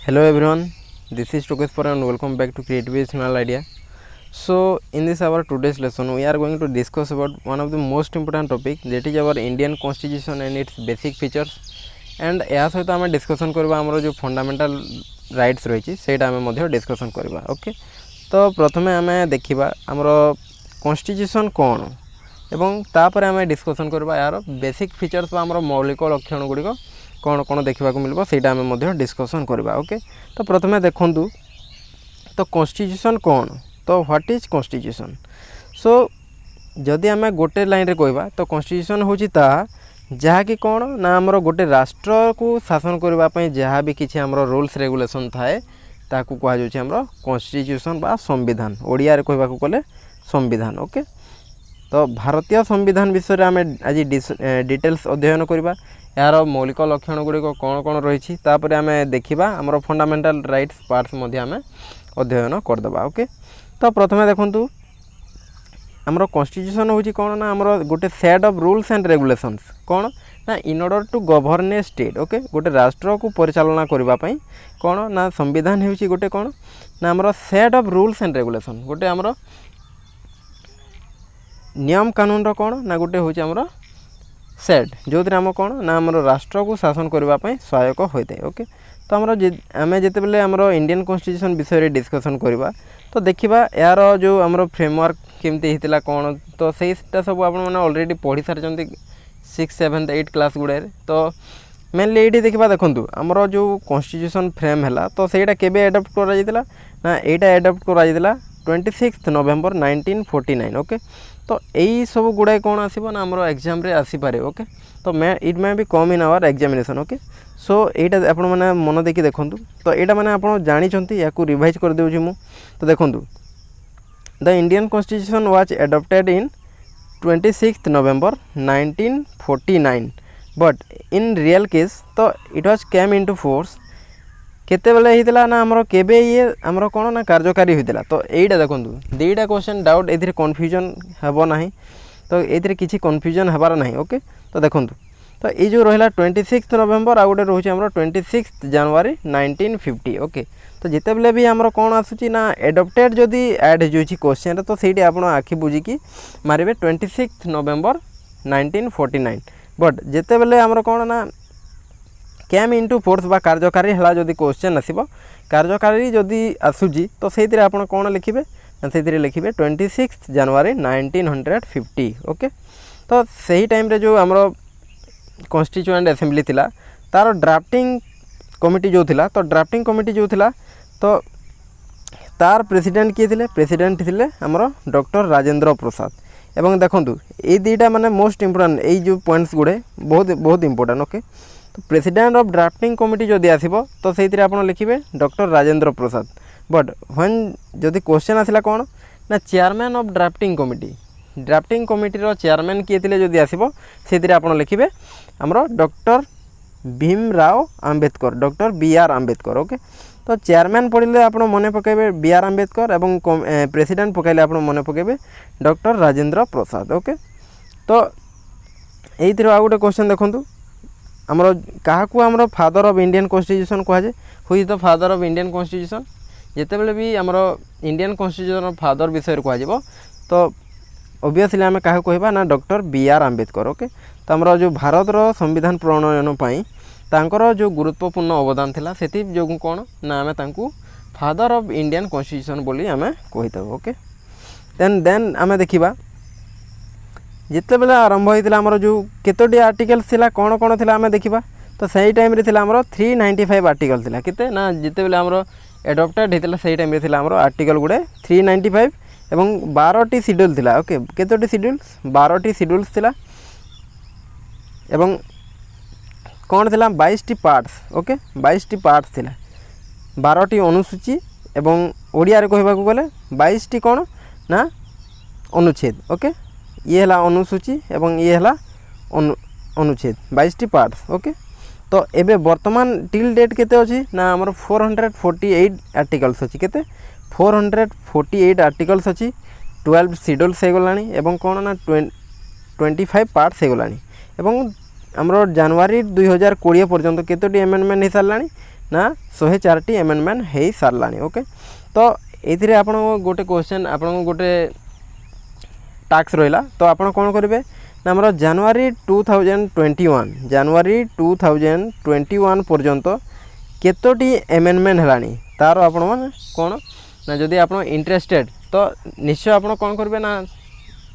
Hello everyone, this is Tokeshwar and welcome back to Creative Educational Idea. So in this our today's lesson we are going to discuss about one of the most important topic, that is our Indian Constitution and its basic features. And या सहित आम discussion करबा हमरो जो fundamental rights रही सेटा आम मध्य discussion करबा. ओके, तो प्रथमे आम देखा हमरो कॉन्स्टिट्यूशन कौन एवं तापर आम डिस्कसन करबा यार बेसिक फीचर्स हमरो मौलिक लक्षण गुड़िक कौन कौन देखा मिलबो सेटा आम डिस्कसन करबा. ओके, तो प्रथमे देखंतु तो कॉन्स्टिट्यूशन कौन, तो व्हाट इज कॉन्स्टिट्यूशन. सो जदि आम गोटे लाइन रे कहबा तो कॉन्स्टिट्यूशन होची ता जहाँकि कौन ना आमर गोटे राष्ट्र को शासन करने जहाँ भी किसी आमर रूल्स रेगुलेशन थाए ताकू कहुच्छे आमर कॉन्स्टिट्यूशन बा संविधान, ओडिया रे कहबाकू गले संविधान. ओके, तो भारतीय संविधान विषय में आम आज डिटेल्स अध्ययन करबा. यार मौलिक लक्षण गुड़िक कौन कौन रही तापर आम देखा आमर फंडामेंटल राइट्स पार्ट्स आम अध्ययन करदे. ओके, तो प्रथमे देखंतु आमर कॉन्स्टिट्यूशन होची कौन ना आमर गोटे set of rules and regulations कौन ना in order to govern a state. Okay, गोटे राष्ट्र को परिचालना करने कौन ना संविधान होची गोटे कौन ना आमर set of rules and regulation, गोटे आमर नियम कानून रो कौन ना गोटे होची आमर सेट जो आम कौन ना आमर राष्ट्र को शासन करने सहायक होता है. ओके, तो आम जिते आमर इंडियन कॉन्स्टिट्यूशन विषय डिस्कसन करवा तो देखा यार जो आमर फ्रेमवर्क केमती होता कौन, तो सहीटा सब आप ऑलरेडी पढ़ी सारी 6th 7th 8th क्लास गुड़े. तो मेनली ये देखा देखूँ आमर जो कॉन्स्टिट्यूशन फ्रेम है तो सहीटा केबे एडप्ट करा ना एटा एडप्ट करा 26 नवेम्बर 1949. ओके, तो यही सब गुड़ाए कौन आसो ना आमर एग्जाम रे आसीपे. ओके, तो it may be come in our examination. Okay, so यहाँ आपण मैंने मन देखिए देखूँ तो यहाँ मैंने आप जानते या रिवाइज कर दूँ मु. तो देखूँ the Indian constitution was adopted in 26 November 1949 but in real case तो it was came into force केते बेले होता ना आमर केबे ये आमर कौन ना कार्यकारी होता. तो यहीटा देखूँ दुईटा क्वेश्चन डाउट ए कन्फ्यूजन हेब ना, तो ये किसी कन्फ्यूजन हेबार ना. ओके, तो देखूँ तो ये जो रहा 26 नवेम्बर आ गए रोचे 26 जनवरी 1950. ओके, तो जिते बेले भी आमर कौन आसूँ ना एडप्टेड जदि ऐड हो क्वेश्चन तो सही आप आखि बुझिकी मारे 26 नवेम्बर 1949 बट जिते बेले आमर कौन ना केम इनटू फोर्स बा कार्यकारी है जदि क्वेश्चन आसो कार्यकारी जदि आसूजी तो से आप कौन लिखे से लिखे 26 जनवरी 1950. ओके, तो सही टाइम रे जो आमर कॉन्स्टिट्यूएंट असेंबली थिला तार ड्राफ्टिंग कमिटी जो थिला, तो ड्राफ्टिंग कमिटी जो थिला तो तार प्रेसिडेंट किए थिले, प्रेसिडेंट थिले आमर डॉक्टर राजेंद्र प्रसाद. एवं देखंतु ये दुईटा माने मोस्ट इंपोर्टेंट ये जो पॉइंट्स गुड़े बहुत बहुत इंपोर्टेंट. ओके, तो प्रेसिडेंट ऑफ ड्राफ्टिंग कमिटी जदि आसीबो तो से आप लिखे doctor Rajendra Prasad. But when जदि क्वेश्चन आसिला कौन ना chairman of drafting committee, drafting कमिटीर चेयरमैन किए थे जदि आसो से आप लिखे आमर doctor Bhimrao Ambedkar, doctor BR Ambedkar. Okay, तो चेयरमैन पढ़ले आप मन पकेबे BR आंबेडकर और प्रेसिडेंट पकड़े आप मन पकेबे डॉक्टर राजेंद्र प्रसाद. ओके, तो यही आ गोटे क्वेश्चन देखूँ आमर क्या आमर फादर ऑफ इंडियन कॉन्स्टिट्यूशन कहुए, who is the father of Indian constitution. जिते बेले भी आमर इंडियन कॉन्स्टिट्यूशन फादर विषय कह तो ओबियसली आम क्या कहवा ना डॉक्टर BR आंबेडकर. ओके, तो आमर जो भारत रो संविधान प्रणयन तांकर जो गुरुत्वपूर्ण अवदान थिला सेति जो कौन ना आम तांकू फादर ऑफ इंडियन कॉन्स्टिट्यूशन बोली आम कहीदेव. ओके, देन आम देखा जिते बेले आरंभ होता आमर जो केतोटी आर्टिकल्स थिला कौन कौन थिला आम देखा तो सही टाइम रे थिला आमर 395 आर्टिकल थिला केते ना जिते बेले आमर एडप्टेड होता सही टाइम रे थिला आमर आर्टिकल गुड़े 395 एवं 12टी शेड्यूल थिला. ओके, केतोटी शेड्यूल्स 12टी शेड्यूल्स थिला एवं कौन थिला 22टी पार्ट्स. ओके, 22टी पार्ट्स थिला 12टी अनुसूची एवं ओडिया रे कहबाकू गले 22टी कौन ना अनुच्छेद. ओके, ये है अनुसूची एवं ये है अनुच्छेद 22टी पार्ट्स. ओके, तो एबे वर्तमान टिल डेट केते अछि ना हमर 448 आर्टिकल्स अछि केते 448 आर्टिकल्स अच्छी 12 शेड्यूल्स हो गलानी एवं कौन ना 25 पार्ट्स हो गलानी एवं आमर जनवरी 2020 पर्यंत केतोटी एमेंडमेंट हो सारा ना 104टी एमेंडमेंट हो सारा ओके। तो ये आप गोटे क्वेश्चन आप गोटे टास्क रहा तो आप कौन करेंगे ना आमर जनवरी 2021 पर्यंत केतोटी एमेंडमेंट है तार आपण मैंने कौन ना जदि आप इंटरेस्टेड तो निश्चय आप कौन करेंगे ना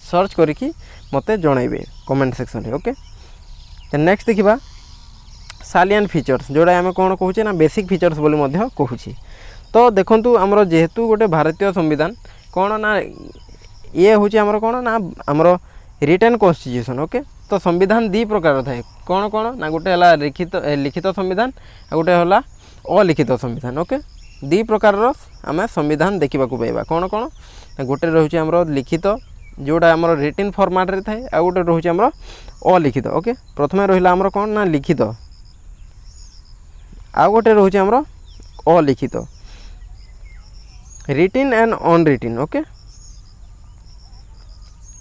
सर्च करके मत जनइबे कमेंट सेक्शन में ओके। तो नेक्स्ट देखा सालियन फीचर्स जोड़ा आम कौन कहूँ ना बेसिक फीचर्स बोली कहूँ। तो देखु आमर जेहेतु गोटे भारतीय संविधान कौन ना ये हूँ आमर कौन ना आमर रिटन कॉन्स्टिट्यूशन ओके। तो संविधान दी प्रकार थाए कौन कौन ना गोटे है लिखित संविधान आ गोटे है अलिखित संविधान ओके। दी प्रकार आम संविधान देखा पाइबा कौन कौन ना गोटे रोचे आमर लिखित जोड़ा आमर रिटन फॉर्मेट रे थाए आ गोटे रोचे आमर अलिखित ओके। प्रथम रहा आमर कौन ना लिखित आ गोटे रोचे आमर अलिखित रिटन एंड अनरिटन ओके।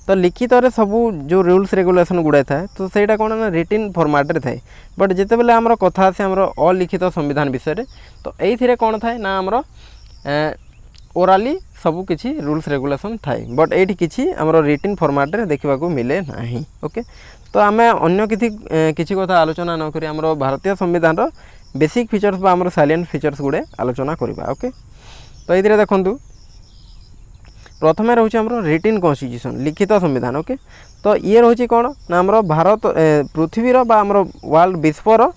तो लिखित रे सबू जो रूल्स रेगुलेशन गुड़ाई थाए तो सहीटा कौन ना रिटन फॉर्मेट रे थाए बट जिते बेले आमर कथा आसे आमर अलिखित संविधान विषय तो ये कौन थाए ना आमर ओराली सबू किसी रूल्स रेगुलेशन थाए बट ये किसी आमर रिटन फॉर्मेट रे देखा मिले ना ओके। तो आम अन्य किसी कथा आलोचना नक आमर भारतीय संविधान बेसिक फीचर्स बा आमर सालियन फीचर्स गुड़े आलोचना करवा ओके। तो ये देखूँ प्रथम रोचे आमर रिटन कॉन्स्टिट्यूशन लिखित संविधान ओके। तो ये रोचे कौन ना आमर भारत पृथ्वीर बा आमर वर्ल्ड विश्वर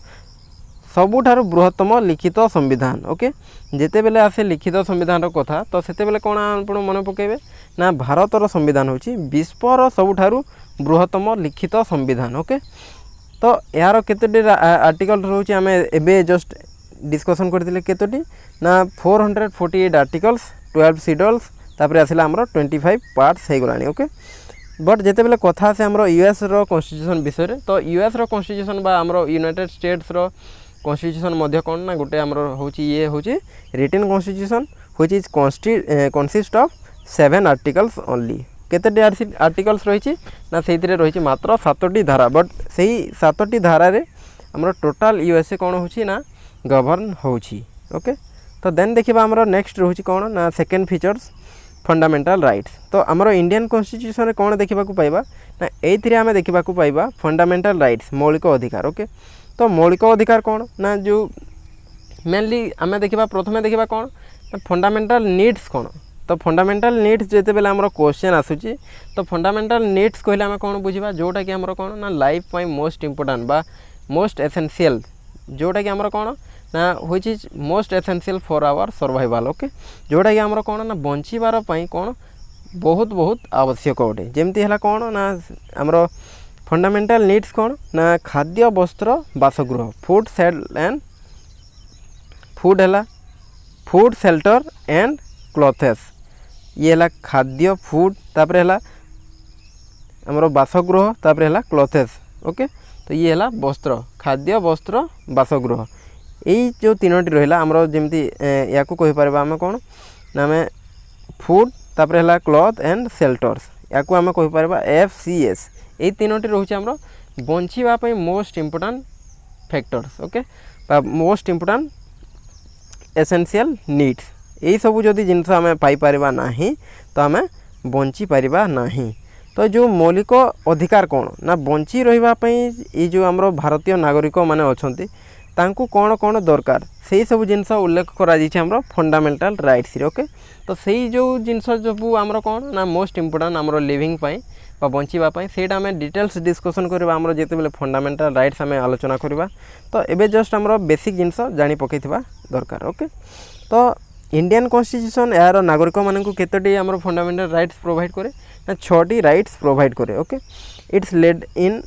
सबुठारु बृहत्तम लिखित संविधान ओके। जिते बेले आसे लिखित संविधान कथा तो सेते बेले कौन आप मन पकेबे ना भारतर संविधान होची विश्वर सबुठारु बृहत्तम लिखित संविधान ओके। तो यार केतोटी आर्टिकल रोचे आम एबे जस्ट डिस्कसन करथिले केतोटी ना 448 आर्टिकल्स 12 शेड्यूल्स तापर आसला आमर 25 पार्ट्स हो गलानी ओके। बट जिते बेले कथा से आमर यूएस रो कॉन्स्टिट्यूशन विषय तो यूएस रो कॉन्स्टिट्यूशन बा आमर यूनाइटेड स्टेट्स रो कॉन्स्टिट्यूशन मध्य कौन ना गोटे आमर होची ये होची written constitution which is consist of 7 articles only. केते आर्टिकल्स रही ना से रही मात्र 7टी धारा बट से 7टी धारा रे आमर टोटाल यूएसए कौन होची ना गवर्न होची ओके। तो देन देखिबा आमर नेक्स्ट रोची कौन ना सेकेंड फीचर्स फंडामेंटल राइट्स। तो आमर इंडियन कॉन्स्टिट्यूशन रे कौन देखा पाइबा ना ये आम देखा पाइबा फंडामेंटल राइट्स मौलिक अधिकार ओके। तो मौलिक अधिकार कौन ना जो मेनली आम देखा प्रथम देखा कौन ना फंडामेंटल नीड्स कौन। तो फंडामेंटल नीड्स जिते बेले आमर क्वेश्चन आसूची तो फंडामेंटल नीड्स कहले आम कौन बुझा जोटा कि आमर कौन ना लाइफ पाई मोस्ट इंपोर्टेंट बा मोस्ट एसेंशियल जोटा कि आमर कौन ना which is most essential for our survival okay. जोटा कि आमर कौन ना बंचीबार पाई कौन बहुत बहुत आवश्यक अटे जेमती है कौन ना आमर फंडामेंटल नीड्स कौन ना खाद्य वस्त्र बासगृह फूड सेल्टर एंड क्लॉथेस ये है खाद्य फूड तापर है आमर बासगृह तापर है क्लॉथेस ओके। तो ये है वस्त्र खाद्य वस्त्र बासगृह यही जो तीनोटी रहा आमर जमी या कहीपर आम कौन ना आम फूड तापर है क्लॉथ एंड सेल्टर्स या आम कहीपर FCS यही तीनोटी रोचे आमर बंचापी most important factors okay most important essential needs यही सब जदि जिनस आम पाइपर ना तो आम बंची पारिबा नहीं। तो जो मौलिक अधिकार कौन ना बंची रही ये जो आमर भारतीय नागरिक माने अछंती तांकु कौन कौन दरकार से सब जिनस उल्लेख कर फंडामेंटल राइट्स ओके। तो सही जो जिनस सब आमर कौन ना मोस्ट इम्पोर्टेंट आमर लिविंग पाई बा बंचापी से आम डिटेल्स डिस्कसन करवा आमर जिते बेले फंडामेंटल राइट्स आम आलोचना करवा। तो एबे जस्ट आमर बेसिक जिनस जानी पकईथिबा दरकार ओके। तो इंडियन कॉन्स्टिट्यूशन यार नागरिक मानक केतोटी आमर फंडामेंटल राइट्स प्रोवाइड करे ना 6टी राइट्स प्रोवाइड करे okay. It's laid in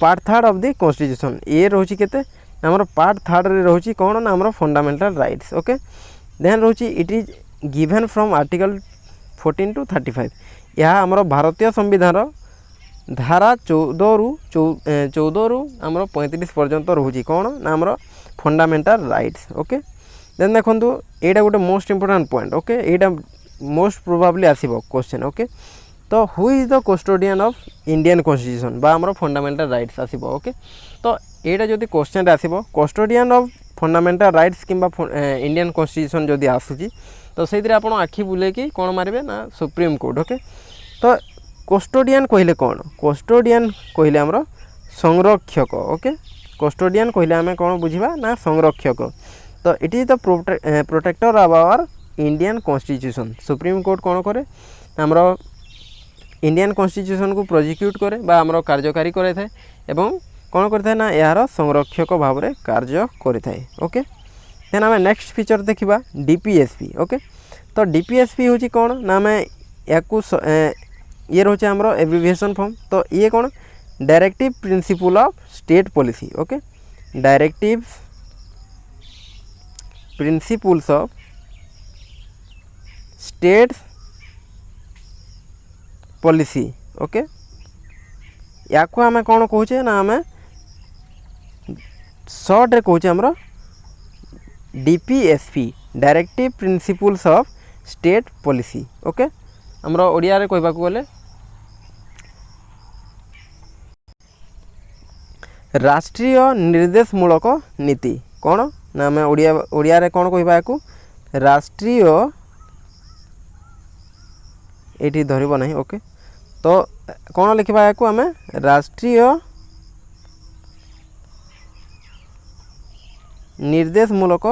part 3 of the constitution ये रोची केते आमर पार्ट 3 रे रोची कौन ना आमर फंडामेंटल राइट्स ओके। देन रोची it is given from article 14 to 35 यह आमर भारतीय संविधान धारा 14 रु आमर 35 पर्यंत रोची कौन ना आमर फंडामेंटल राइट्स ओके। देन देखो यहाँ गोटे मोस्ट इम्पोर्टेंट पॉइंट ओके यहाँ मोस्ट प्रोबाब्ली आसीबो क्वेश्चन ओके। तो who is the custodian of Indian constitution बा आमर फंडामेंटल राइट्स आसीबो ओके। तो यहाँ जदि क्वेश्चन आसीबो कस्टोडियन ऑफ फंडामेंटल राइट्स किंबा इंडियन कॉन्स्टिट्यूशन जदि आसूची तो से आप आखि बुलेकी कौन मारे ना सुप्रीम कोर्ट। ओके तो कस्टोडियन कहले कौन कस्टोडियन कहले आमर संरक्षक। ओके कस्टोडियन कहले आम कौन बुझा ना संरक्षक। तो it is the protector of our Indian constitution. Supreme court कौन करे आमर इंडियन कॉन्स्टिट्यूशन को प्रोजिक्यूट करे बा आमर कार्यकारी करे थाए एवं कौन करता है ना यार संरक्षक भाव में कार्य करे। ओके देन आम नेक्स्ट फीचर देखा डीपीएसपी। ओके तो डीपीएसपी हूँ कौन ना आम या ये रोचे आमर एब्रिविएशन फॉर्म। तो ये कौन directive principle of state policy. Okay directive principles of state policy. Okay या आम कौन कहे ना आम शॉर्ट रे कहूँ आमर DPSP directive principles of state policy. Okay आमर ओडिया रे कहबा को गले राष्ट्रीय निर्देशमूलक नीति कौन ना आम ओडिया रे कौन कहबा याकू राष्ट्रीय ये धरब ना। ओके तो कौन लिखा याकू आम राष्ट्रीय निर्देशमूलक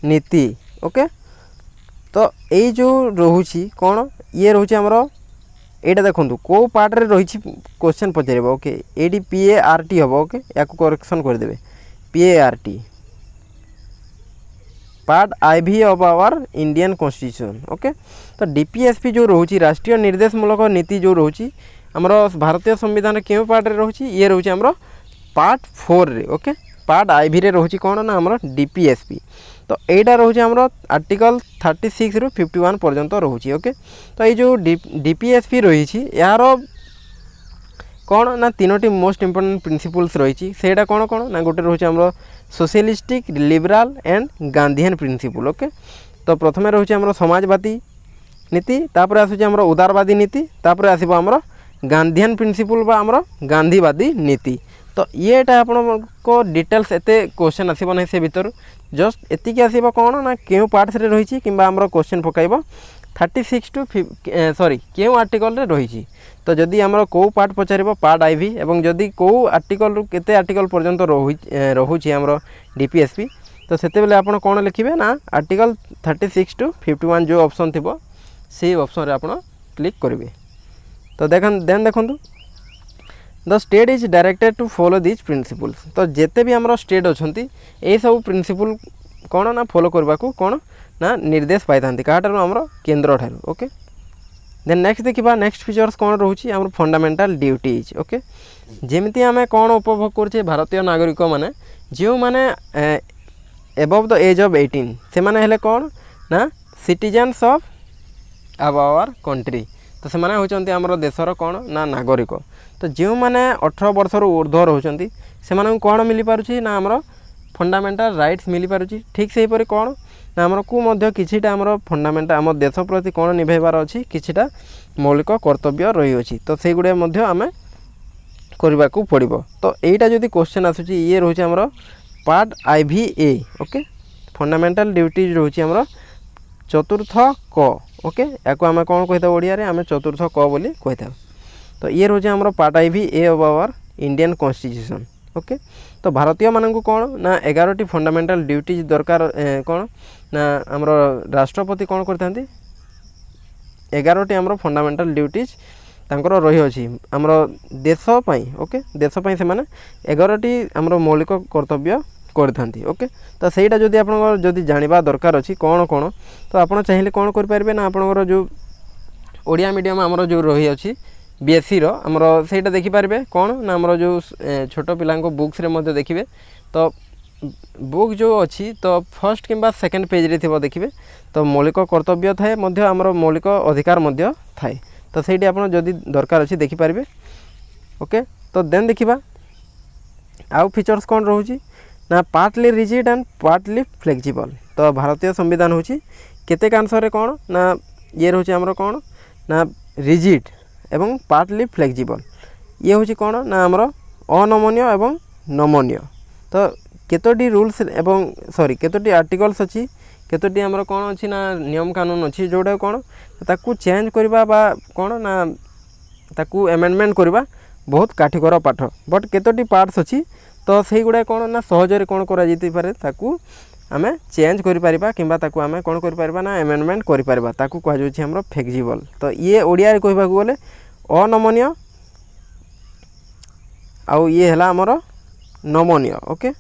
नीति। ओके तो यही जो रोची कौन ये रोचे आमर यहाँ देखो कौ पार्ट रे रही क्वेश्चन पचार। ओके ये PART हम। ओके या करेक्शन करदे PART part IV of our Indian constitution. Okay तो डीपीएसपी जो रोची राष्ट्रीय निर्देशमूलक नीति जो रोची आमर भारतीय संविधान क्यों पार्ट रे रोची ये रोचे आमर पार्ट 4 रे। ओके पार्ट IV रे रोची कौन ना आमर डीपीएसपी। तो यहीटा रोचे आमर आर्टिकल 36 रु 51 पर्यंत रोची। ओके तो ये जो डीपीएसपी रही यार कौन ना तीनोटी मोस्ट इंपोर्टेंट प्रिंसिपल्स रही सेटा कौन कौन ना गोटे रोचे आमर socialistic liberal and Gandhian principle. Okay तो प्रथम रोचे आमर समाजवादी नीति तापर आसूची आमर उदारवादी नीति तापर आसीबो आमर गांधीयन प्रिंसिपल बा आमर गांधीवादी नीति। तो येटा आपको डिटेल्स एते क्वेश्चन आसीबो नै से भीतर जस्ट एतिकी आसीबो कौन ना क्यों पार्ट्स रे रही किंबा आमर क्वेश्चन पकाइबो 36 टू सॉरी क्यों आर्टिकल रे रही। तो जदि आमर को पार्ट पचारिबो पार्ट IV एवं जदि को आर्टिकल रु केते आर्टिकल पर्यंत रहुची आमर डीपीएसपी तो सेते बेले आपण कोन लिखिबे ना आर्टिकल 36 टू 51 जो ऑप्शन थिबो से ऑप्शन रे आपण क्लिक करिवे। तो देन देखंतु the state is directed to follow this principles. तो जेते भी आमर स्टेट अछंती ए सब प्रिंसिपल कौन ना फॉलो करबा को कौन ना निर्देश पाई थांती काटार आमर केंद्र ठार। ओके देन नेक्स्ट देखिबा नेक्स्ट फीचर्स कौन रोची आमर फंडामेंटल ड्यूटीज। ओके जेमिति आमे कौन उपभोग करछे भारतीय नागरिक माने जो माने एबव द एज ऑफ 18 से माने हेले कौन ना सिटीजन्स ऑफ आवर कंट्री। तो से माने होचंती आमर देशर कौन ना नागरिक। तो जो माने 18 वर्ष ऊर्ध्व रोचंती से माने कौन मिली पारुची ना आमर फंडामेंटल राइट्स मिली पारुची। ठीक से परि कौन ना आमर को मध्य किछिटा आमर फंडामेंटल आम देश प्रति कौन निभेबार अछि किछिटा मौलिक कर्तव्य रही अछि। तो से गुडे मध्य आमे करबा को पड़िबो। तो एटा जदि क्वेश्चन आसुची ये रोचे आमर part IVA। Okay fundamental duties रोचे आमर चतुर्थ क। ओके या को आमे कौन कहिता ओडिया रे आमे चतुर्थ क बोली कहिता। तो ये रोचे आमर part IVA of our Indian constitution. Okay तो भारतीय मानक कौन ना 11टी फंडामेंटल ड्यूटीज दरकार कौन ना आमर राष्ट्रपति कौन करथांती 11टी आमर फंडामेंटल ड्यूटीज तांकर रही अछि आमर देश पई। ओके देश पई से माने 11टी आमर मौलिक कर्तव्य करथांती। ओके तो सेटा जदि आपन जदि जानिबा दरकार अछि कौन कौन तो आपन चाहिले कौन कर पारबे ना आपनकर जो ओडिया मीडियम आमर जो रही अछि BSc रो आमर सेटा देखि पारबे कौन ना आमर जो छोट पिलांको बुक्स रे मध्ये देखिबे। तो बुक जो अच्छी तो फर्स्ट किंबा सेकंड पेज रे थिबो देखिबे। तो मौलिक कर्तव्य थाए मध्ये आमर मौलिक अधिकार मध्ये थाए। तो सेठी आपन जदि दरकार अछि देखि पारबे। ओके तो देन देखिबा आउ फीचर्स कौन रोची ना partly rigid and partly flexible. तो भारतीय संविधान होची केते आंसर रे कौन ना ये रोची आमर कौन ना रिजिड एवं पार्टली फ्लेक्सिबल। ये हूँ कौन ना आमर अनमनीय एवं नमनीय। तो केतोटी रूल्स एवं सॉरी केतोटी आर्टिकल्स अच्छी केतोटी आमर कौन अच्छी ना नियम कानून अच्छी जोटा कौन ताकू चेंज करवा बा कौन ना ताकू एमेंडमेंट करवा बहुत काठिकर पाठ बट केतोटी पार्ट्स अच्छी तो से गुड़ा कौन ना सहजरे कौन करे ताकू आमे चेंज करि परिबा किंबा ताकू आमे कौन करि परिबा ना एमेंडमेंट करि परिबा ताकू कह जाउछि हमरो फ्लेक्सिबल। तो ये ओडिया रे कहबा गले अनमनीय आउ ये हला हमरो नमनीय। ओके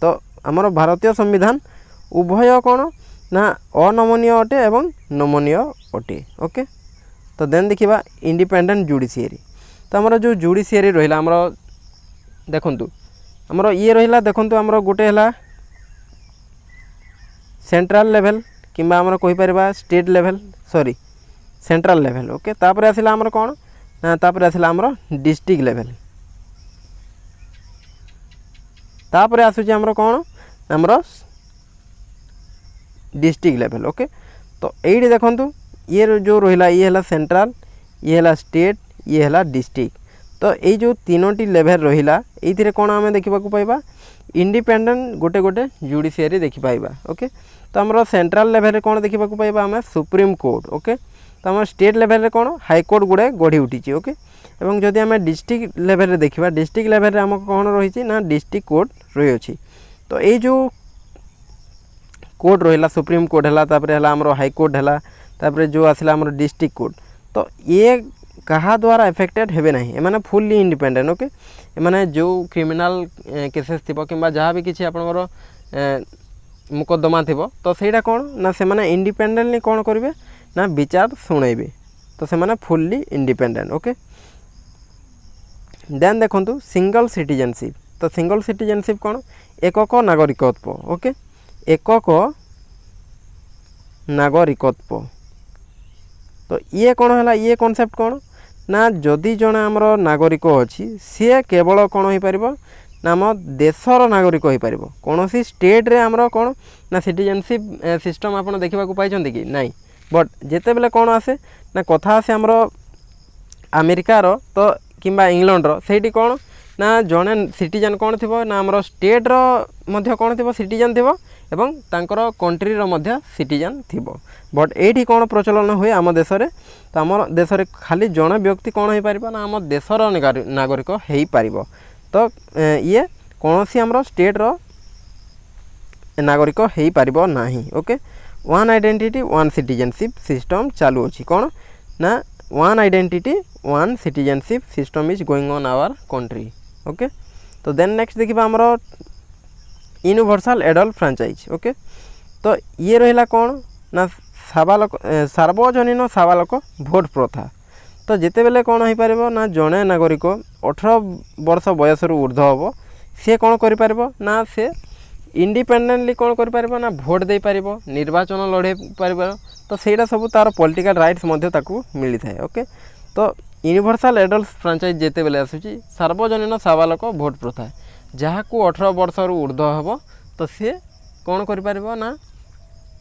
तो हमरो भारतीय संविधान उभय कौन ना अनमनीय अटे एवं नमनीय अटे। ओके तो देन देखिबा इंडिपेंडेंट जुडिशियरी। तो हमरो जो जुडिशियरी रहिला हमरो देखंतु हमरो ये रहिला देखंतु हमरो गोटे हला सेंट्रल लेवल किंबा हमरो कहि परिबा state level sorry central level. Okay तापर आसिला हमरो कोन ना तापर आसिला हमरो डिस्ट्रिक्ट लेवल तापर आसुची हमरो कोन हमरो डिस्ट्रिक्ट लेवल। ओके तो एडी देखंतु ये जो रहिला ये हला सेंट्रल ये हला स्टेट ये हला डिस्ट्रिक्ट। तो ये जो तीनोटी लेवल रहिला एथिरे कोन आमे देखिबा को पाइबा इंडिपेंडेंट गोटे गोटे जुडिशियरी देखि पाइबा। ओके तो हमरो सेंट्रल लेवल रे कोन देखिबा को पाइबा आमे सुप्रीम कोर्ट। ओके तो हमर स्टेट लेवल रे कोन हाई कोर्ट गुडे गढी उठिची। ओके एवं जदि आमे डिस्ट्रिक्ट लेवल रे देखिबा डिस्ट्रिक्ट लेवल रे हमको कोन रहिची ना डिस्ट्रिक्ट कोर्ट रहि अछि। तो ये जो कोर्ट रहिला सुप्रीम कोर्ट हला तापर हला हमरो हाई कोर्ट हला तापर जो आसिला हमरो डिस्ट्रिक्ट कोर्ट तो ये कहा द्वारा एफेक्टेड हेबे नहीं एमाने फुल्ली इंडिपेंडेंट। ओके एमाने जो क्रिमिनल केसेस थिबो किंबा जहाँ भी किसी आपनकर मुकदमा थिबो तो सेटा कोन ना से माने इंडिपेंडेंटली कोन करिवे ना विचार सुनैबे तो से माने फुल्ली इंडिपेंडेंट। ओके देन देखंतु सिंगल सिटीजनशिप। तो सिंगल सिटीजनशिप कोन एकक नागरिकत्व। ओके एकक नागरिकत्व तो ये कौन है ये कॉन्सेप्ट कौन ना जदि जड़े आमर नागरिक अच्छी सी केवल कौन हो पार ना आम देशर नागरिक हो पार कौन सी स्टेट रे आमर कौन ना सिटीजनशिप सिस्टम आप देखा पाई कि नाई बट जिते बेले कौन आसे ना कथा आसे आमर अमेरिकार तो किंबा इंग्लैंडर से कौन ना जड़े सिटीजन कौन थी ना आमर स्टेट रो कौन थी सिटीजन थी एवं तांकर कंट्री रो मध्य सिटीजन थिबो बट एठी कौन प्रचलन हुए आम देश रे तो आम देश रे खाली जड़े व्यक्ति कौन हो पार ना आम देशर नागरिक हो पार। तो ये कौन सी आमर स्टेट रो नागरिक हो पार नाही। Okay one identity one citizenship system चालू अछि कौन ना one identity one citizenship system is going on our country. Okay तो देन नेक्स्ट देखिबा आमर यूनिवर्सल एडल्ट फ्रांचाइज। ओके तो ये रहिला कौन ना साबालक सार्वजनीन साबालक भोट प्रथा। तो जिते बेले कौन हो पार ना जड़े नागरिक 18 वर्ष बयस ऊर्ध्व हम सी कौन कर ना से इंडिपेंडेंटली कौन कर ना भोट दे पार निर्वाचन लड़े पार तो सेटा सब तार पॉलिटिकल राइट्स मिली थाए। ओके तो यूनिवर्सल एडल्ट फ्रांचाइज जिते बेले आसूची सार्वजनीन साबालक भोट प्रथा जहाँ को 18 वर्ष ऊर्ध्व हम तो सी कौन कर ना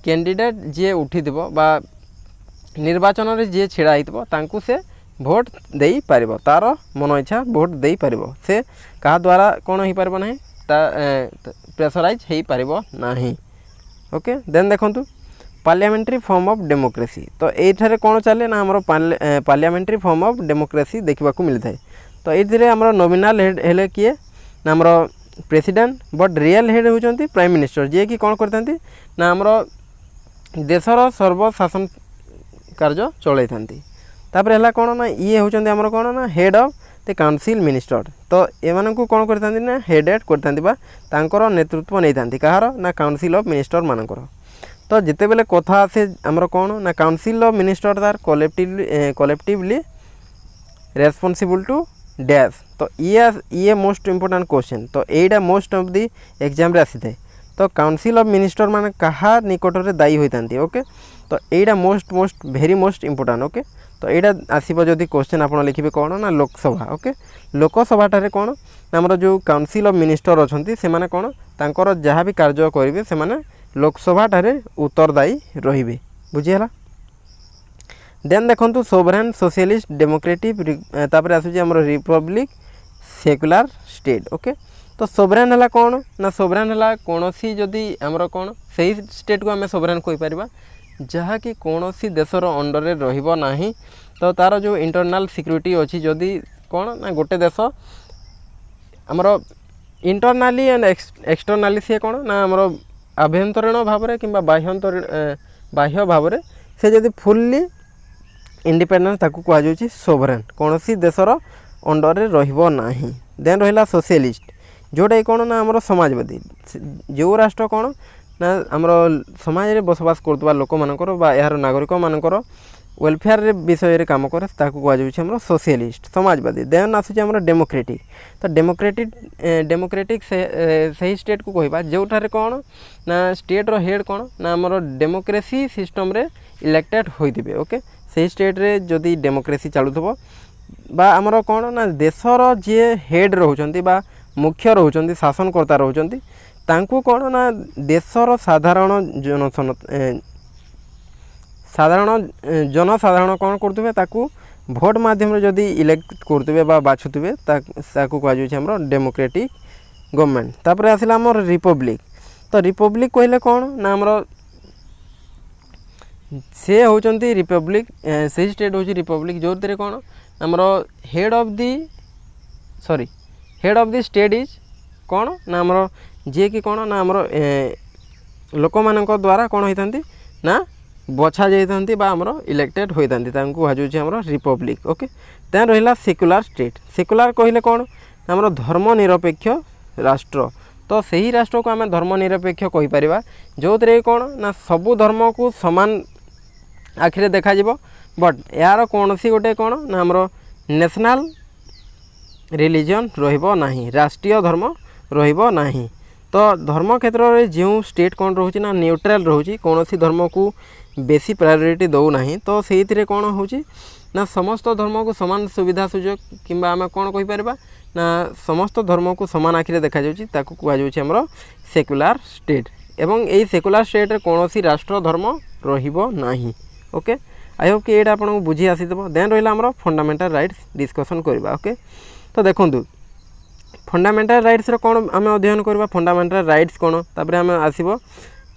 कैंडिडेट जी उठी बा निर्वाचन रे जी छिड़ा होता से भोट दे पार तार मन इच्छा भोट दे पार से क्या द्वारा कौन हो पार ना प्रेसराइज हो पार ना। ओके देन देखंतु पार्लियामेंट्री फॉर्म ऑफ डेमोक्रेसी। तो ये कौन चले ना आमर पार्लियामेंट्री फॉर्म ऑफ डेमोक्रेसी देखा मिलता है। तो ये आमर नॉमिनल हेड हेले किए ना आमर प्रेसिडेंट बट रियल हेड होती प्राइम मिनिस्टर जी कि कौन करते ना आमर देशर सर्वशासन कार्य चलई तापर है कौन ना ये होचंदी आमर कौन ना head of the council minister. तो एमान को कौन करते ना हेडेड करते तांकर नेतृत्व नहीं था कहार ना काउंसिल ऑफ मिनिस्टर मानकर। तो जिते बेले कथा आसे आमर कौन ना council of minister are collectively responsible to dash. तो ये मोस्ट इंपोर्टेंट क्वेश्चन तो यहीटा मोस्ट ऑफ दी एग्जाम रे आसी थाए। तो काउंसिल ऑफ मिनिस्टर माने कहा निकट में दायी होती। ओके तो यहीटा मोस्ट भेरी मोस्ट इंपोर्टेंट। ओके तो यहाँ आसो जदि क्वेश्चन आप लिखे कौन ना लोकसभा। ओके लोकसभा कौन आमर जो काउंसिल ऑफ मिनिस्टर अच्छा से माने कौन तांकर जहाँ भी कार्य करेंगे से माने लोकसभा उत्तरदायी रे बुझीगला। देन देखंतु सोवरेन सोशलिस्ट डेमोक्रेटिक तापर आसुची हमर रिपब्लिक सेक्युलर स्टेट ओके तो सोवरेन हला कोन ना सोवरेन हला कोनोसी जदि हमर कोन सही स्टेट को हमें सोवरेन कोइ परिबा जहा कि कोनोसी देशर अंडर रे रहिबो नाही तो तार जो इंटरनल सिक्योरिटी अछि जदि कोन ना गोटे देश हमर इंटरनली एंड एक्सटर्नली से कोन ना हमर आभ्यंतरीण भाव रे किंबा बाह्य भाव रे से जदि फुल्ली इंडिपेंडेंस ताकू कहा जाउची सोवरेन कोनोसी देशर अंडर रे रहिबो नाही देन रहिला सोशलिस्ट जोटा कोन ना हमर समाजवादी जो राष्ट्र कोन ना हमर समाज रे बसवास करतबा लोक मानकर बा यार नागरिक मानकर वेलफेयर रे विषय रे काम करे ताकू कहा जाउची हमर सोशलिस्ट समाजवादी देन आसुची हमर डेमोक्रेटिक तो डेमोक्रेटिक सही स्टेट को कहबा जोठारे कोन ना स्टेट रो हेड कोन ना हमर डेमोक्रेसी सिस्टम रे इलेक्टेड होइतिबे ओके सही स्टेट रे जदि डेमोक्रेसी चालुथबो बा हमर कोन ना देशर जे हेड रहउचंती बा मुख्य रहउचंती शासनकर्ता रहउचंती तांकू कोन ना देशर जनसाधारण कोन करतबे ताकू भोट माध्यम रे जदि इलेक्ट करतबे बा बाछुतबे ताकू कहा जाउची हमर डेमोक्रेटिक गवर्नमेंट तापर आसिला हमर रिपब्लिक तो रिपब्लिक कहले कोन ना हमर से होचंती रिपब्लिक से स्टेट होची रिपब्लिक जो तरे कोन हमर head of the state is कोन ना हमर जे कि कोन ना हमर लोक मानक द्वारा कोन होइतंती ना बछा जाइतंती बा हमर इलेक्टेड होइतंती तांकू हाजुची हमर रिपब्लिक ओके तेन रहिला सेक्युलर स्टेट सेक्युलर कहले कोन हमर धर्मनिरपेक्ष राष्ट्र तो सही राष्ट्र को आम धर्मनिरपेक्ष कहि परिबा जो तरे कोन ना सबु धर्म को समान आखिरे देखा जिवो बट यार कोनसी गोटे कोन ना हमर नेशनल रिलीजन रहिबो नाही राष्ट्रीय धर्म रहिबो नाही तो धर्म क्षेत्र रे जो स्टेट कोन रहउची ना न्यूट्रल रहउची कोनसी धर्म को बेसी प्रायोरिटी दउ नाही तो सेहितरे कोन होउची ना समस्त धर्म को समान सुविधा सुयोग किंबा आम कोन कहि परिबा ना समस्त धर्म को समान आखिरे देखा जाउची ताकू कहा जाउची हमर सेक्युलर स्टेट एवं एई सेक्युलर स्टेट रे कोनोसी राष्ट्र धर्म रहिबो नाही ओके आई होप कि एटा आपन बुझी आसीतबो देन रहिला हमर फंडामेंटल राइट्स डिस्कशन करबा ओके तो देखंतु फंडामेंटल राइट्स रो कोन आम अध्ययन करबा फंडामेंटल राइट्स कोन तापर आम आसीबो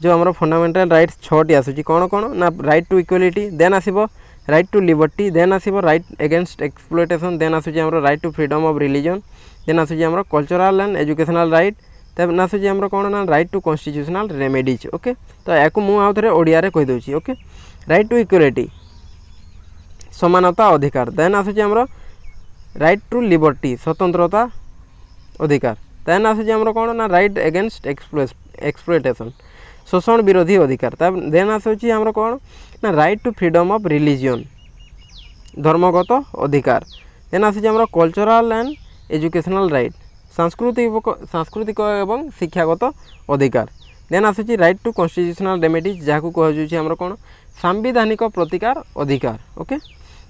जो हमर फंडामेंटल राइट्स 6 टी आसुची कोन कोन ना राइट टू इक्वालिटी देन आसीबो राइट टू लिबर्टी देन आसीबो राइट अगेंस्ट एक्सप्लॉयटेशन देन आसुची हमर right to freedom of religion then आसुची हमर कल्चरल एंड एजुकेशनल राइट तब आसुची हमर कोन ना right to constitutional remedies okay तो याकू मु आउ थरे ओडिया रे कहि दोची ओके राइट टू इक्वालिटी समानता अधिकार देन आसुची हमर राइट टू लिबर्टी स्वतंत्रता अधिकार देन आसुची हमर कोन ना राइट अगेंस्ट एक्सप्लॉयटेशन शोषण विरोधी अधिकार तब देन आसुची हमर कोन ना right to freedom of religion धर्मगत अधिकार देन आसुची हमर कल्चरल एंड एजुकेशनल राइट सांस्कृतिक एवं शिक्षागत अधिकार देन आसुची राइट टू कॉन्स्टिट्यूशनल रेमेडीज जाकू कह जाउची हमर कोन संवैधानिक प्रतिकार अधिकार ओके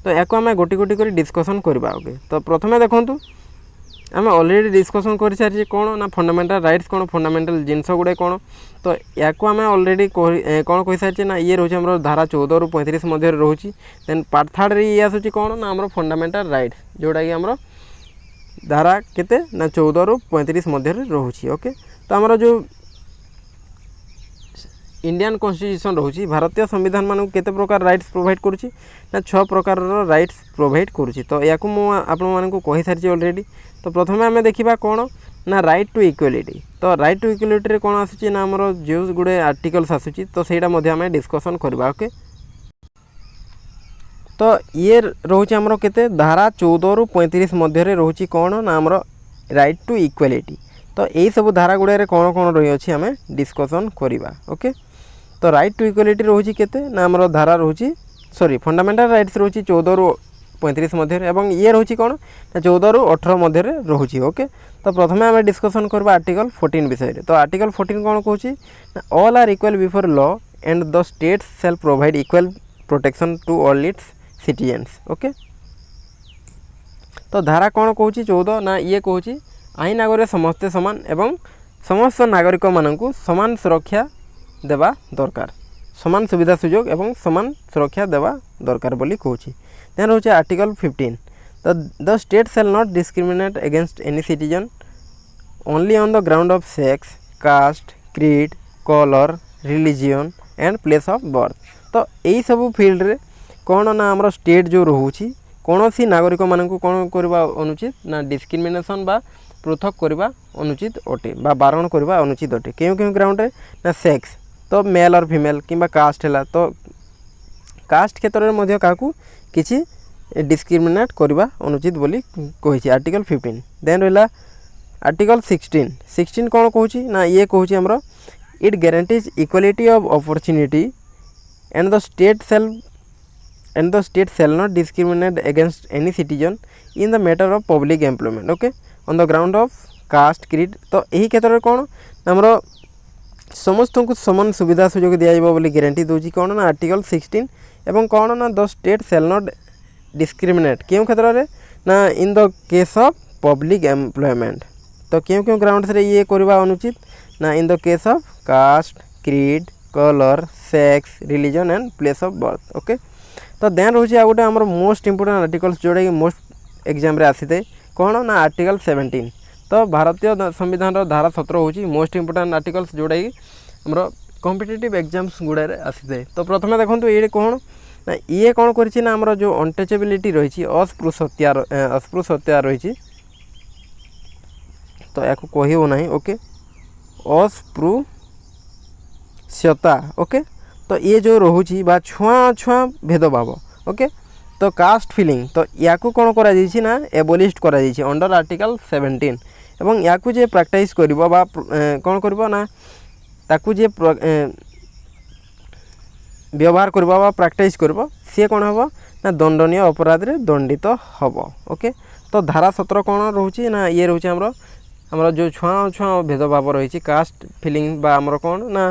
तो याको आम गोटी गोटी कर डिस्कसन करबा ओके तो प्रथमे देखंतु आम ऑलरेडी डिस्कसन कर सारी कौन ना फंडामेंटल राइट्स कौन फंडामेंटल जिनस गुड़े कौन तो या आम ऑलरेडी कौन कही सारी ना ये रोचे हमर धारा 14 रु 35 मध्य रोची देन पार्ट 3 रे ये आसुची कौन ना हमर फंडामेंटल राइट्स जोटा कि हमर धारा केते ना 14 रु 35 मध्य रोची ओके तो हमर जो इंडियन कॉन्स्टिट्यूशन रोची भारतीय संविधान मानक केते प्रकार राइट्स प्रोवाइड करूची ना 6 प्रकार राइट्स प्रोवाइड करूची तो याकू मु आपण मानक कहि सारी ऑलरेडी तो प्रथमे आमे देखिबा कोन ना राइट टू इक्वालिटी तो राइट टू इक्वालिटी रे कोन आसुची ना हमर जो गुडे आर्टिकल्स आसुची तो सेटा मध्ये आमे डिस्कशन करबा ओके तो ये रोची हमर केते धारा 14 रु 35 मध्य रे रोची कोन ना हमर राइट टू इक्वालिटी तो एई सब धारा गुडे रे कोन कोन रही अछि आमे डिस्कशन करबा ओके तो राइट टू इक्वालिटी रोची केते ना हमर धारा रोची सॉरी फंडामेंटल राइट्स रोची 14 रु 35 मध्य एवं ये रोची कोन 14 रु 18 मध्य रोची ओके तो प्रथमे आम डिस्कसन करबा आर्टिकल 14 विषय रे तो आर्टिकल 14 कोन कहूची all are equal before law and the state shall provide equal protection to all its citizens okay तो धारा कोन कहूची 14 ना ये कहूची आईन आगरे समस्त समान एवं समस्त नागरिक मानकू समान सुरक्षा देवा दरकार समान सुविधा सुजोग एवं समान सुरक्षा देवा दरकार बोली कहूँ। देन रोचे article 15 the state shall not discriminate against any citizen only on the ground of sex caste creed colour religion and place of birth. तो यही सब फील्ड रे कौन ना आमर स्टेट जो रोचे कौन सी नागरिक मानक कौन करवा अनुचित ना डिस्क्रिमिनेशन बा पृथक करवा अनुचित अटे बा बारण करवा अनुचित अटे क्यों क्यों ग्राउंड रे ना सेक्स तो मेल और फीमेल किंबा कास्ट है तो कास्ट क्षेत्र में क्या किसी डिस्क्रिमिनेट करवा अनुचित बोली कही आर्टिकल 15। देन रहा आर्टिकल 16 कौन कहूँ ना ये कहूँ आमर it guarantees equality of opportunity and the state shall not discriminate against any citizen in the matter of public employment okay on the ground of caste creed. तो यही क्षेत्र में कौन आमर समस्त को समान सुविधा सुजोग दिज्व बोली ग्यारंटी दूसरी कौन ना आर्टिकल 16 एवं कौन ना the state shall not discriminate क्यों क्षेत्र में ना in the case of public employment. तो क्यों क्यों ग्राउंड से ये करवा अनुचित ना in the case of caste creed colour sex religion and place of birth okay. तो देन रोचे आ गोटे आमर मोस्ट इंपोर्टेंट आर्टिकल्स जोड़ा कि मोस्ट एग्जाम रे आसी थे कौन ना आर्टिकल 17। तो भारतीय संविधान धारा 17 हूँ मोस्ट इंपोर्टेंट आर्टिकल्स जोड़ा कि आमर कॉम्पिटिटिव एग्जाम्स गुड़ारे आसी थे। तो प्रथम देखो ये कौन ना ये कौन करी ना आमर जो अनटचेबिलिटी रही अस्पृश्यता रही तो या कही हो ना ओके अस्पृश्यता ओके। तो ये जो रोची बा छुआ छुआ भेदभाव ओके। तो कास्ट फिलिंग तो या कौन करा ना एबोलिस्ट करा अंडर आर्टिकल 17 एवं या जे प्रैक्टिस करिबो बा कौन करिबो ना ताकू जे व्यवहार करबा बा प्रैक्टिस करबो सी कौन हम ना दंडनीय अपराध रे दंडित हम ओके। तो धारा 17 कौन रोचे ना ये रोचे आमर जो छुआ छुआ भेदभाव रही कास्ट फिलिंग बा आमर कौन ना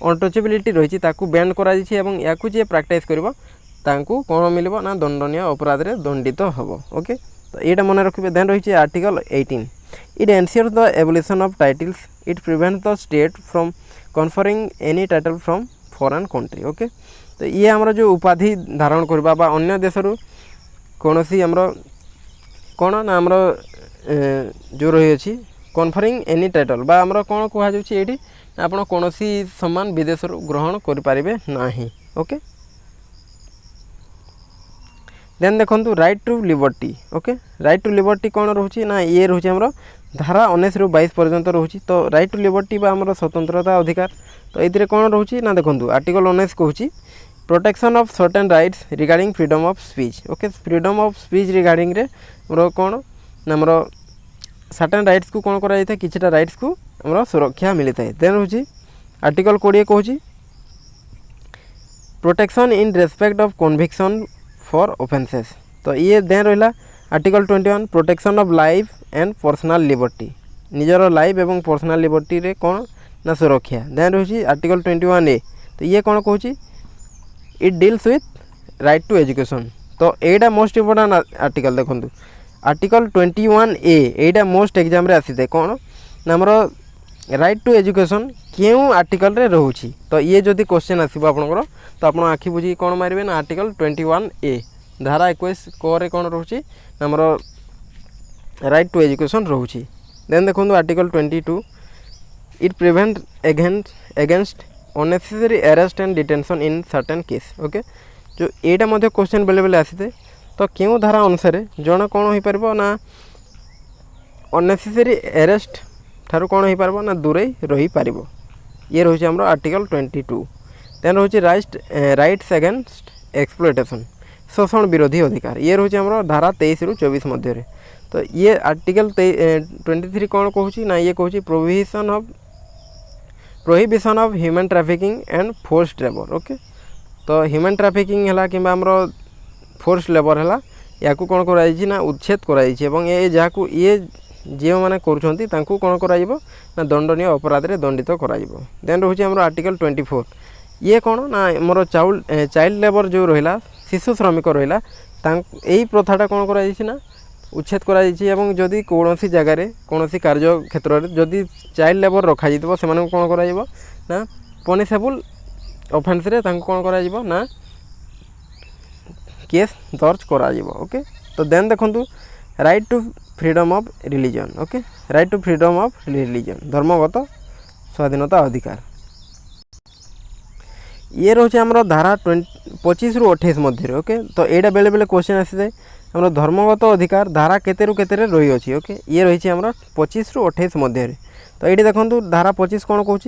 अनटचेबिलिटी रही ताकू बैन करा एवं या जे प्रैक्टिस करिबो तांकू कौन मिलबो ना दंडनीय अपराध रे दंडित हम ओके। तो यहाँ मन रखिए। देन रही article 18 it ensure the abolition of titles it prevent the state from conferring any title from foreign country okay. तो ये आमर जो उपाधि धारण करबा बा अन्य देश कौन सी आमर कौन ना आमर जो रही अच्छी कन्फरिंग एनी टाइटल बा आमर कौन कहुच्छे ये आपड़ कौन सम्मान विदेश ग्रहण करें ना ओके। देन देखो right to liberty okay. Right to liberty कौन रोचे ना ये रोचे आमर धारा 19 ରୁ 22 पर्यंत रोचे। तो राइट टू लिबर्टी बा आमर स्वतंत्रता अधिकार तो ये कौन रोचे ना देखो आर्टिकल 19 कहूँ protection of certain rights regarding freedom of speech okay. Freedom of speech regarding रे मोर कौन ना आमर सर्टेन राइट्स को कौन करा किछटा राइट्स को आमर सुरक्षा मिलता है। देन रोचे आर्टिकल 20 कहूँ protection in respect of conviction for offences. तो ये देन रहा article 21 protection of life and personal liberty निजर लाइफ एवं पर्सनल लिबर्टी रे कौन ना सुरक्षा। देन रही आर्टिकल 21A तो ये कौन कहूँ it deals with right to education. तो यहाँ मोस्ट इंपोर्टेंट आर्टिकल देखो आर्टिकल 21A यहाँ मोस्ट एग्जाम रे आसी थे कौन ना आमर राइट टू एजुकेशन क्यों आर्टिकल रे रोची। तो ये जदि क्वेश्चन आसो आपंकर तो आप आखि बुझी कौन मारे ना आर्टिकल 21A धारा 21 क कौन रोचे आमर राइट टू एजुकेशन रोची। देन देखो article 22 it prevent against unnecessary arrest and detention in certain case okay. जो यहाँ क्वेश्चन बेले बेले आसी थे तो क्यों धारा अनुसार जन कौन हो पार ना अननेसेसरी अरेस्ट ठारू कौन हो पार ना दूरे रही पार ये रोचे आमर आर्टिकल 22। देन रोचे राइट्स अगेंस्ट एक्सप्लोइटेशन शोषण विरोधी अधिकार ये रोचे आमर धारा 23 ରୁ 24 मध्य। तो ये आर्टिकल 23 कौन कहूँ ना ये कहूँ prohibition of human trafficking and forced labour okay. तो ह्यूमन ट्रैफिकिंग है कि आमर फोर्स्ड लेबर है या कौन कराई ना उच्छेद कराई ये जहाँ ये जो मैंने करूँ कौन कर दंडनीय अपराध रे दंडित कर। देन रोचे आमर आर्टिकल 24 ये कौन ना मोर चाइल्ड लेबर जो रहा शिशु श्रमिक रहा यही प्रथाटा कौन कराई ना उच्छेद कराई जदि कौन जगार कौन कार्य क्षेत्र में जदि चाइल्ड लेबर रखा से कौन कर पनिशेबल ଅଫେନ୍ସରେ ତାଙ୍କୁ କ'ଣ କରାଯିବ ନା କେସ୍ ଦର୍ଜ କରାଯିବ। ଓକେ, ତ ଦେନ୍ ଦେଖନ୍ତୁ right to freedom of religion. Okay, right to freedom of religion, ଧର୍ମଗତ ସ୍ୱାଧୀନତା ଅଧିକାର। ये रोचे आमर धारा 25 रु 28 मध्य। ओके, तो यहाँ बेले बेले क्वेश्चन आसी जाए आम धर्मगत अधिकार धारा केते रु केते रही अच्छी। ओके, ये रही आमर 25 रु 28 मध्य। तो ये देखो धारा 25 कौन कौन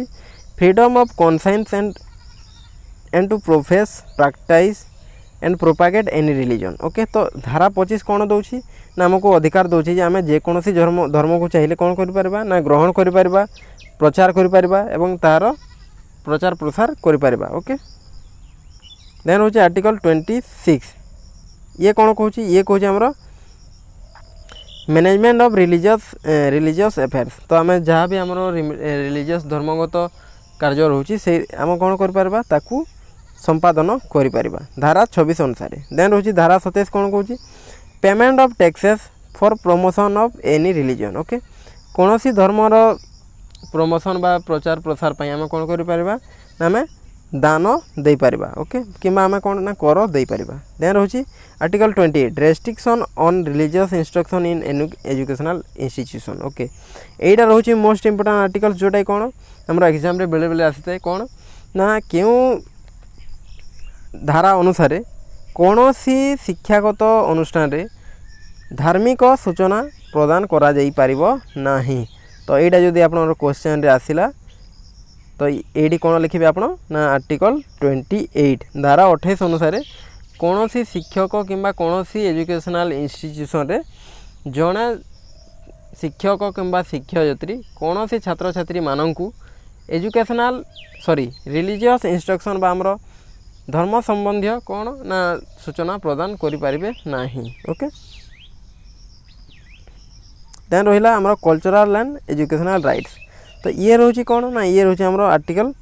freedom of conscience and to profess practice and propagate any religion. Okay, तो धारा 25 कौन दौर ना आमको अधिकार दौर आम जेकोसी धर्म को चाहिए कौन कर ना ग्रहण कर प्रचार कर तार प्रचार प्रसार करिपारिबा। ओके, देन होची आर्टिकल 26 ये कौन कहूँ ये कहूँ आमर मैनेजमेंट ऑफ रिलीजियस अफेयर्स। तो आम जहाँ भी आमर रिलीजियस धर्मगत कार्य रोचे से आम कौन करिपारिबा ताकू संपादन करिपारिबा धारा 26 अनुसार। देन होची धारा 27 कौन कहूँ payment of taxes for promotion of any religion. Okay, कौन सी धर्मर प्रमोशन बा प्रचार प्रसार पर आम कौन करिपारिबा ना आम दान दे पारिबा। ओके, किंबा आम कौन ना कर दे पारिबा। देन रोची article 28 restriction on religious instruction in educational institution. Okay, एटा रोची मोस्ट इंपोर्टेंट आर्टिकल जोटा कौन आम एग्जाम रे बेले बेले आसी थाए कौन ना क्यों धारा अनुसार कौन सी शिक्षागत अनुष्ठान रे धार्मिक सूचना प्रदान करा जाई पारिबो नाही। तो यहाँ जदि आप क्वेश्चन आसला तो ये कौन लिखे आप ना आर्टिकल 28 धारा 28 अनुसार कौन सी शिक्षक किंबा कौन सी एजुकेशनल इंस्टीट्यूशन रे जड़े शिक्षक किंबा शिक्षयित्री कौन सी छात्र छात्री मानू एजुकेशनल रिलीजियस इंस्ट्रक्शन बा आमर धर्म संबंधी कौन ना सूचना प्रदान करें ना। ओके, देन रहा आमर कल्चरल एंड एजुकेशनल राइट्स। तो ये रोची कौन ना ये रोची आमर आर्टिकल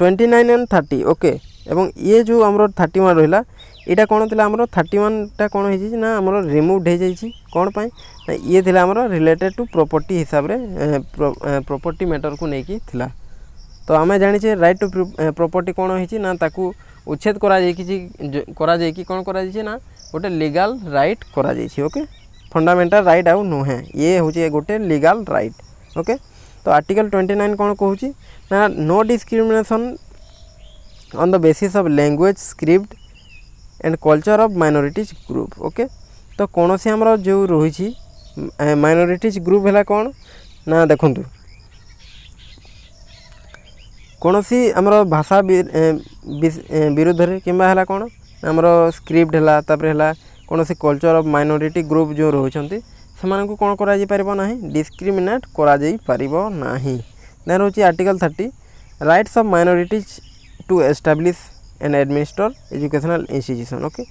29 एंड 30। ओके, एवं ये जो आमर 31 रहा यहाँ कौन थी आमर 31टा कौन हो ना आमर रिमूव्ड हो जाइए कौन पाई ना ये थी आमर रिलेटेड टू प्रॉपर्टी हिसाब रे प्रॉपर्टी मैटर को लेकिन थिला। तो आम जाने राइट टू प्रॉपर्टी कौन होती ना ताकू उच्छेद करा कौन करा ना गोटे लीगल राइट करा। ओके, फंडामेंटल राइट आउ नुहे ये हूँ गोटे लीगल राइट। ओके, तो आर्टिकल 29 कौन कहूँ ना no discrimination on the basis of language script and culture of minorities group. Okay, तो कौन सी आमर जो रही माइनॉरिटीज ग्रुप है कौन ना देखूँ कौन सी आमर भाषा विरुद्ध रे किंबा है कौन आमर स्क्रिप्ट है तापर है कौन सी कल्चर ऑफ माइनॉरिटी ग्रुप जो रोचंती से कौन करा परिबो नाही डिस्क्रिमिनेट करा परिबो नाही। देन होची article 30 rights of minorities to establish and administer educational institution. Okay,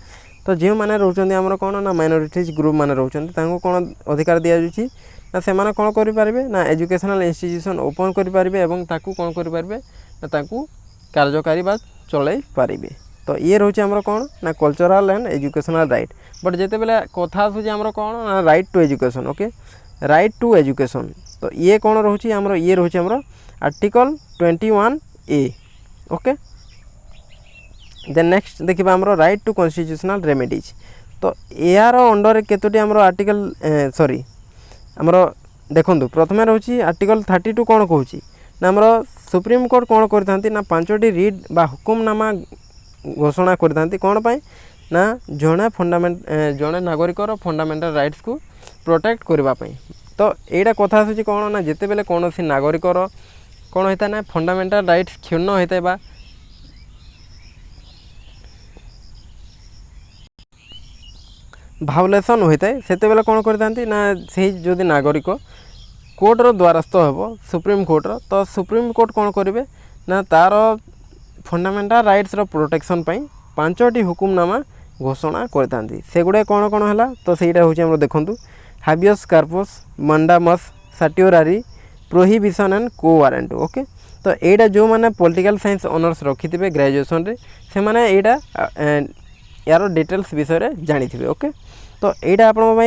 तो जो मैंने रोचंती आमर कौन ना माइनॉरिटीज ग्रुप मैंने रोचंती तांको कौन अधिकार दिया जाउची ना से माने कौन करि पारिबे ना एजुकेशनल इंस्टीट्यूशन ओपन करि पारिबे एवं ताकू कौन करि पारिबे ना ताकू कार्यकारी बा चलाई पारिबे। तो ये रोचे आमर कौन ना cultural and educational right. But जिते बेले कथा आसूँ आमर कौन ना right to education. Okay, right to education तो ये कौन रोचे आमर ये रोचे आमर article 21A। Okay, then next देखिबा आमर राइट टू कॉन्स्टिट्यूशनल रेमेडीज। तो यार अंडर केतोटी आमर आर्टिकल आमर देखंतु प्रथमे रोची आर्टिकल 32 कौन कहूँ ना आमर सुप्रीम कोर्ट कौन करथांती ना 5टी रीड बा हुकुमनामा घोषणा करथांती कौन पाई ना जड़े नागरिकर फंडामेंटल राइट्स को प्रोटेक्ट करबा पाई। तो यहाँ कथा आसूँ कौन ना जिते बेले कौन सी नागरिकर कौन होता है ना फंडामेंटल राइट्स क्षुण्ण होता है बा भावलेसन होता है से बेले कौन करथांती ना से जदि नागरिक कोर्टर द्वारस्थ हो सुप्रीम कोर्टर तो सुप्रीम कोर्ट कौन करेंगे ना तार फंडामेंटल राइट्स रो प्रोटेक्शन पाई 5टी हुकुमनामा घोषणा करथांती से गुडे कौन कौन है तो सहीटा हूँ आम देखूँ हाबियस कार्पस मंडामस साटियोरारी प्रोहिबिशन एंड को वारंट। ओके, तो यहाँ जो मैंने पॉलिटिकल साइंस ऑनर्स रखी थे ग्रेजुएशन रे से माने यहाँ यार डिटेल्स विषय जानी ओके। तो यहाँ आपण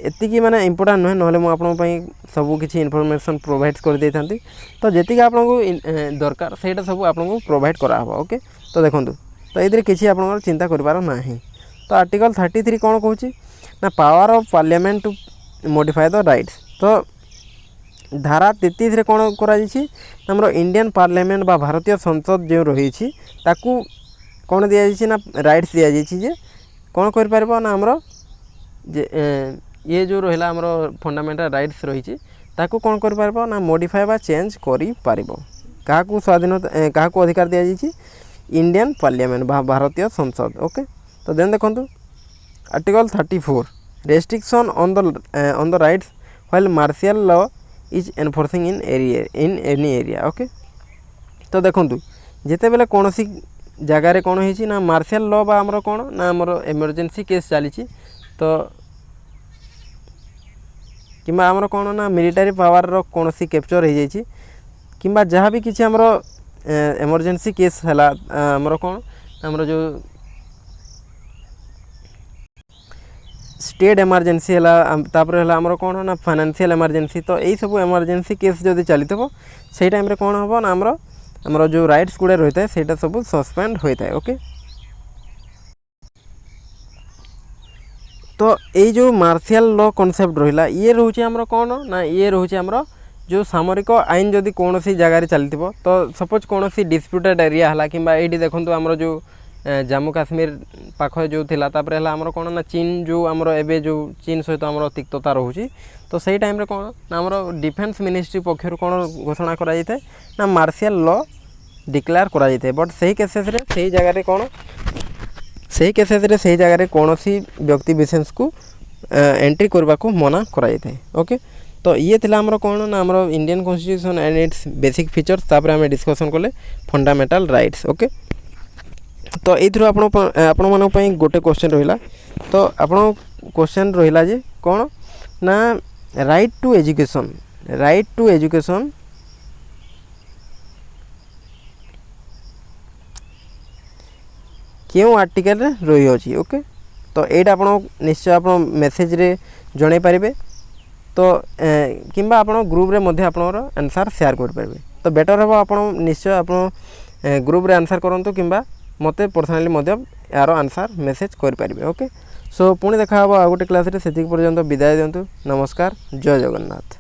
एति माने इम्पोर्टाट नुहे ना मुझे सबू किसी इनफॉरमेशन प्रोवाइड कर दे था। तो जी आपको दरकार से सब आपको प्रोवाइड करावा ओके। तो देखो तो ये किसी आप चिंता करार ना। तो आर्टिकल 33 कौन कहूँ ना power of parliament to modify the rights. तो धारा 33 रे कौन कर इंडियन पार्लियामेंट बा भारतीय संसद जो रही कौन दि जाइए ना राइट्स दि जाइए कौन कर ना आमर जे ये जो रहा आमर फंडामेंटाल राइट्स रही कौन कर ना मॉडिफाई बा चेंज कर क्या स्वाधीनता क्या अधिकार दि जाइए इंडियन पार्लियामेंट बा भारतीय संसद ओके। तो देन देखो article 34 restriction on the rights while martial law is enforcing in any area okay. तो देखो जिते बेले कौन सी जगार कौन हो ना मार्शियल लॉ बा आमर कौन ना आमर इमरजेंसी केस चली तो कि आमर कौन ना मिलिटारी पावर रो कौन सी कैप्चर हो जाइए कि जहाँ भी किसी आमर इमरजेंसी केस है आमर कौन आमर जो स्टेट इमरजेंसी है आमर कौन ना फाइनेंशियल इमरजेंसी। तो यही सब इमरजेंसी केस जब चली से टाइम रे कौन हम ना आमर जो राइट्स गुड़ा रही है से सब सस्पेंड होता है ओके। तो ये जो मार्शियल लॉ कॉन्सेप्ट रहा ये रोचे आमर कौन ना ये रोचे आमर जो सामरिक आईन जदि कौन सी जगार चली तो सपोज कौन सी डिस्प्यूटेड एरिया है कि ये देखो आमर जो जम्मू काश्मीर पाख जो थिला तापर है आमर कौन ना चीन जो आमर एबे जो चीन सहित आमर तिक्तता रोचे तो सही टाइम रे कौन ना आमर डिफेन्स मिनिस्ट्री पक्षर कौन घोषणा कराई थाए ना मार्शियल लॉ डिक्लेयर कराई थाए। बट सही केसेस रे सही जगह कौन सही केसेस रे सही जगह कौन सी व्यक्ति विशेष को एंट्री करने को मना कराई थाए ओके। तो ये थिला आमर कौन ना आमर Indian constitution and it's basic features तापर आम डिस्कसन कले फंडामेंटाल राइट्स ओके। तो ये आपण मानी गोटे क्वेश्चन रहा तो आपण क्वेश्चन रहा जे कौन ना राइट टू एजुकेशन क्यों आर्टिकल रही अछि ओके। तो यहाँ आप निश्चय आप मेसेज रे जन पारे तो किंबा आप ग्रुप रे मध्य आपनर आंसर शेयर कर पारे। तो बेटर हम आप निश्चय आप ग्रुप रे आंसर करूँ किंबा मते पर्सनाली मध्य यार आंसर मेसेज कर पारे ओके। सो पुणी देखा आ गोटे क्लास रे से पर्यंत विदाय दिंतु। नमस्कार, जय जगन्नाथ।